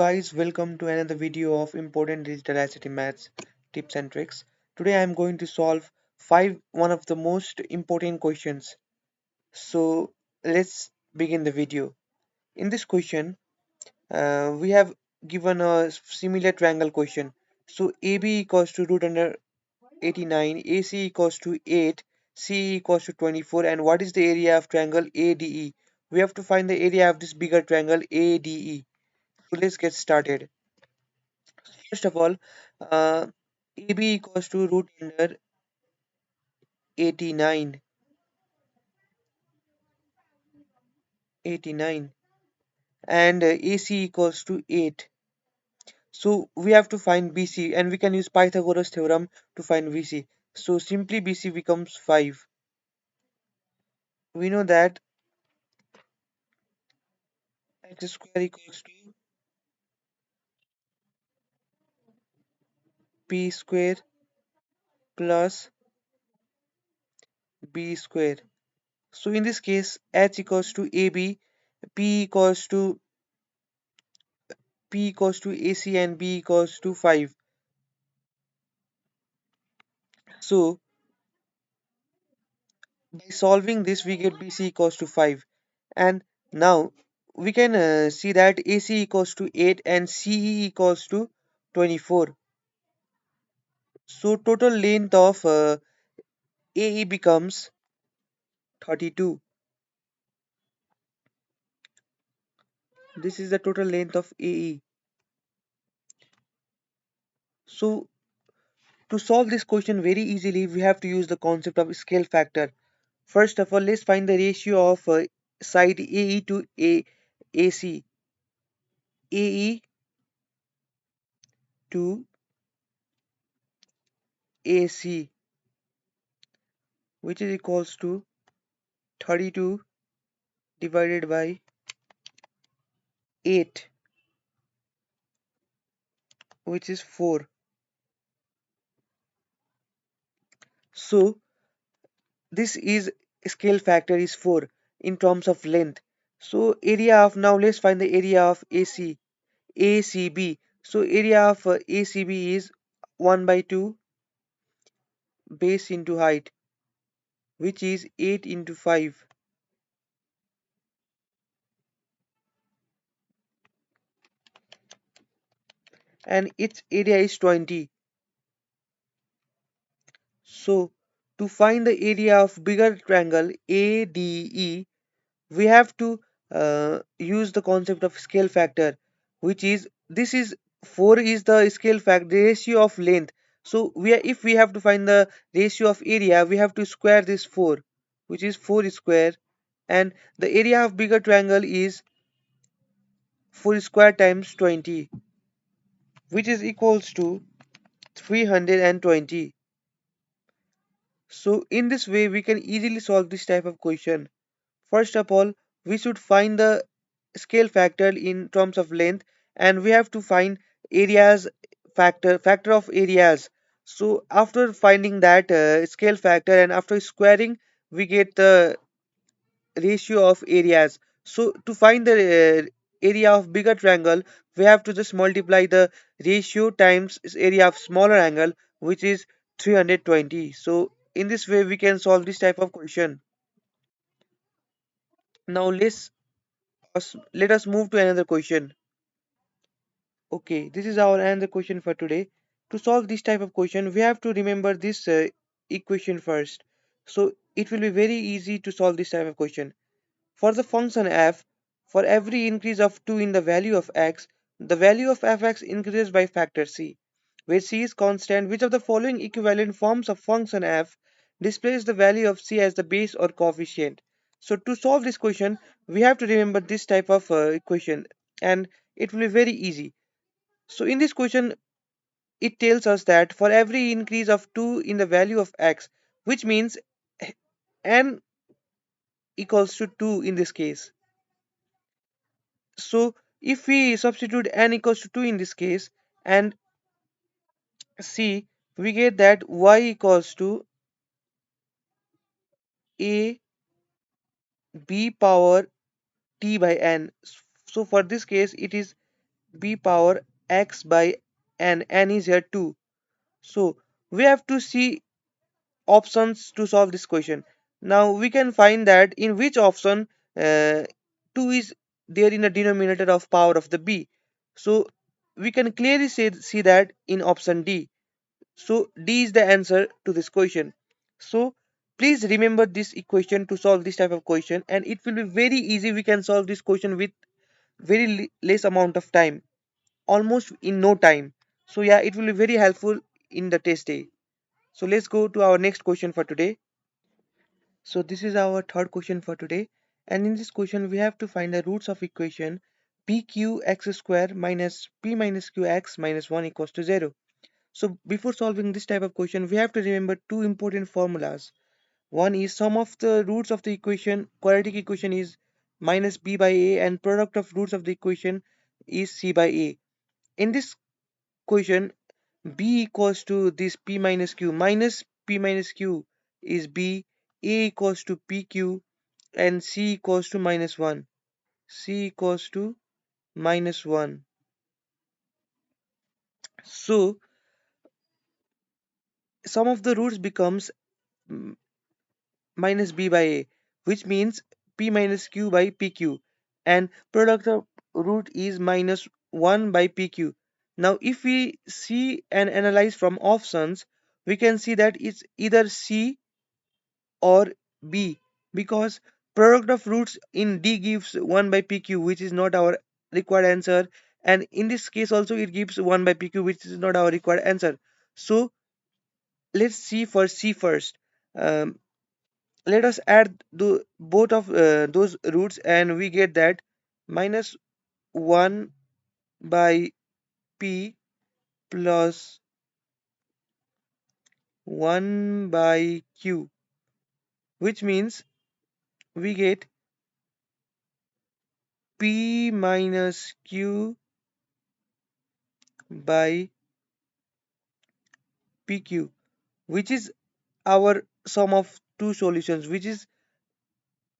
Guys, welcome to another video of important digital ICT maths tips and tricks. Today I am going to solve one of the most important questions. So let's begin the video. In this question, we have given a similar triangle question. So AB equals to root under 89, AC equals to 8, CE equals to 24, and what is the area of triangle ADE? We have to find the area of this bigger triangle ADE. So let's get started. First of all, uh, AB equals to root under 89, 89, and AC equals to 8. So we have to find BC, and we can use Pythagoras theorem to find BC. So simply BC becomes 5. We know that x square equals to p square plus b square. So in this case, h equals to AB, p equals to AC, and b equals to 5. So by solving this, we get BC equals to 5. And now we can see that AC equals to 8 and CE equals to 24. So total length of AE becomes 32. This is the total length of AE. So to solve this question very easily, we have to use the concept of scale factor. First of all, let's find the ratio of side AE to AC. AE to AC, which is equals to 32 divided by 8, which is 4. So this is scale factor is 4 in terms of length. So area of, now let's find the area of ACB. So area of ACB is 1 by 2 base into height, which is 8 into 5, and its area is 20. So to find the area of bigger triangle ADE, we have to use the concept of scale factor, which is, this is 4 is the scale factor, the ratio of length. So if we have to find the ratio of area, we have to square this 4, which is 4 square, and the area of bigger triangle is 4 square times 20, which is equals to 320. So in this way we can easily solve this type of question. First of all, we should find the scale factor in terms of length, and we have to find areas factor of areas. So after finding that scale factor and after squaring, we get the ratio of areas. So to find the area of bigger triangle, we have to just multiply the ratio times area of smaller angle, which is 320. So in this way we can solve this type of question. Now let us move to another question. Okay, this is our another question for today. To solve this type of question, we have to remember this equation first. So it will be very easy to solve this type of question. For the function f, for every increase of 2 in the value of x, the value of fx increases by factor c, where c is constant. Which of the following equivalent forms of function f displays the value of c as the base or coefficient? So to solve this question, we have to remember this type of equation, and it will be very easy. So in this question, it tells us that for every increase of 2 in the value of x, which means n equals to 2 in this case. So if we substitute n equals to 2 in this case and see, we get that y equals to a b power t by n. So for this case, it is b power x by n is here 2. So we have to see options to solve this question. Now we can find that in which option 2 is there in the denominator of power of the b. So we can clearly see that in option D. So D is the answer to this question. So please remember this equation to solve this type of question, and it will be very easy. We can solve this question with very less amount of time, almost in no time. So yeah, it will be very helpful in the test day. So let's go to our next question for today. So this is our third question for today, and in this question we have to find the roots of equation pqx square minus p minus qx minus 1 equals to 0. So before solving this type of question, we have to remember two important formulas. One is sum of the roots of the equation, quadratic equation is minus b by a, and product of roots of the equation is c by a. In this equation, b equals to this p minus q, minus p minus q is b, a equals to pq, and c equals to minus 1. c equals to minus 1. So sum of the roots becomes mm, minus b by a, which means p minus q by pq, and product of root is minus 1 by pq. Now if we see and analyze from options, we can see that it's either c or b, because product of roots in d gives 1 by pq, which is not our required answer, and in this case also it gives 1 by pq, which is not our required answer. So let's see for c first. um, let us add both of those roots, and we get that minus 1 by p plus 1 by q, which means we get p minus q by pq, which is our sum of two solutions, which is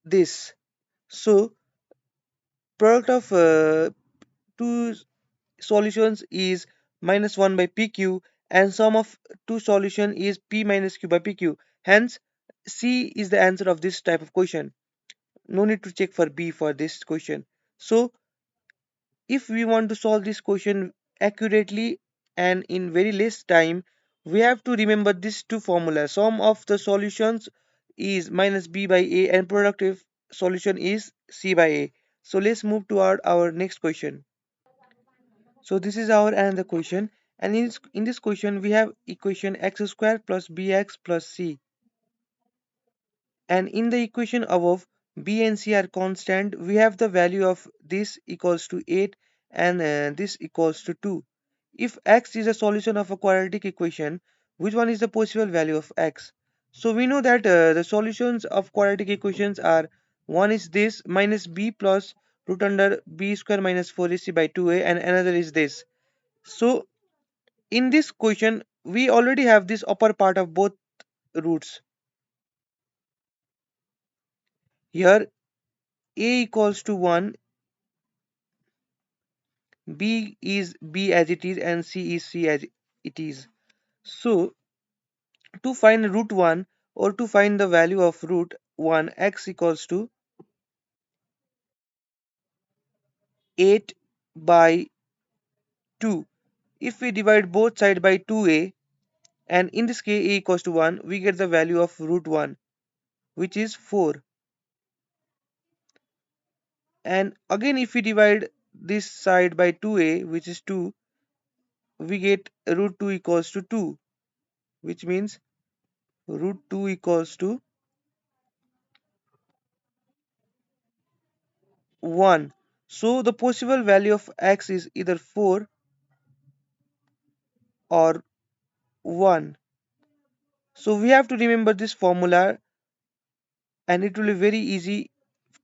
this. So product of two solutions is minus 1 by pq, and sum of two solution is p minus q by pq. Hence c is the answer of this type of question. No need to check for b for this question. So if we want to solve this question accurately and in very less time, we have to remember these two formulas. Sum of the solutions is minus b by a, and productive solution is c by a. So let's move to our next question. So this is our another question, and in this question we have equation x square plus bx plus c, and in the equation above b and c are constant. We have the value of this equals to 8, and this equals to 2. If x is a solution of a quadratic equation, which one is the possible value of x? So we know that the solutions of quadratic equations are, one is this minus b plus root under b square minus 4ac by 2a, and another is this. So in this question we already have this upper part of both roots. Here a equals to 1, b is b as it is, and c is c as it is. So to find root 1, or to find the value of root 1, x equals to 8 by 2. If we divide both sides by 2a, and in this case a equals to 1, we get the value of root 1, which is 4. And again if we divide this side by 2a, which is 2, we get root 2 equals to 2, which means root 2 equals to 1. So the possible value of x is either 4 or 1. So we have to remember this formula, and it will be very easy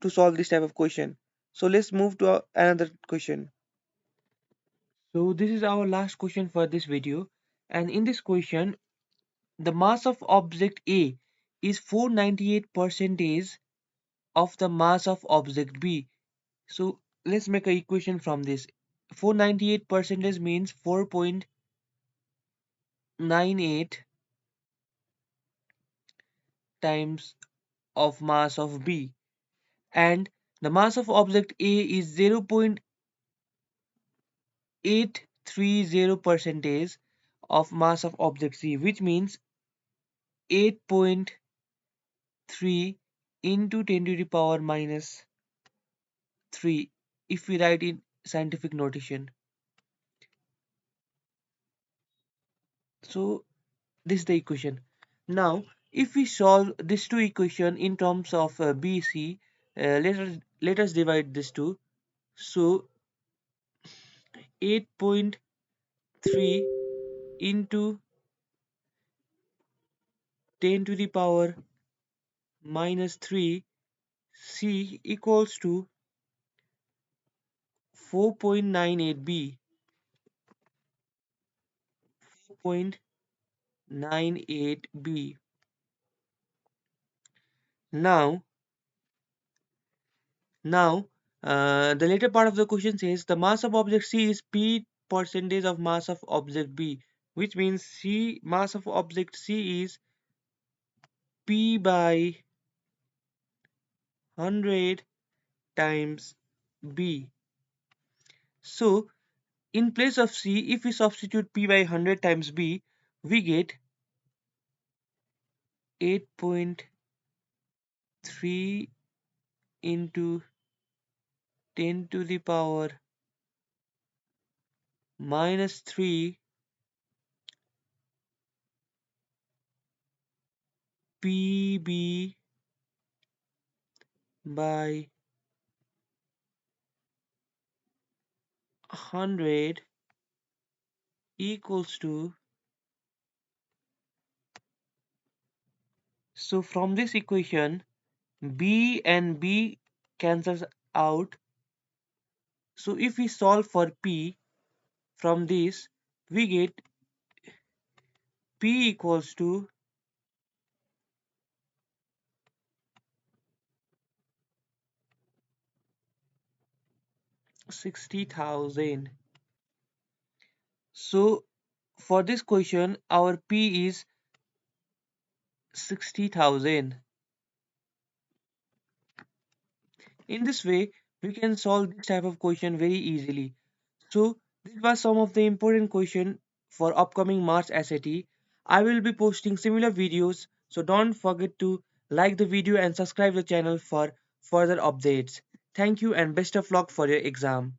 to solve this type of question. So let's move to another question. So this is our last question for this video, and in this question the mass of object A is 498 percentage of the mass of object B. So let's make a equation from this. 498 percentage means 4.98 times of mass of B, and the mass of object A is 0.830 percentage of mass of object C, which means 8.3 into 10 to the power minus 3 if we write in scientific notation. So this is the equation. Now if we solve these two equation in terms of BC, let us divide this two. So 8.3 into 10 to the power minus 3 C equals to 4.98 B. 4.98 B. Now, the later part of the question says the mass of object C is P percentage of mass of object B, which means C mass of object C is P by 100 times B. So in place of C, if we substitute P by 100 times B, we get 8.3 into 10 to the power minus 3 PB by 100 equals to, so from this equation B and B cancels out. So if we solve for P from this, we get P equals to 60,000. So for this question our P is 60,000. In this way we can solve this type of question very easily. So these were some of the important question for upcoming March SAT. I will be posting similar videos, so don't forget to like the video and subscribe the channel for further updates. Thank you and best of luck for your exam.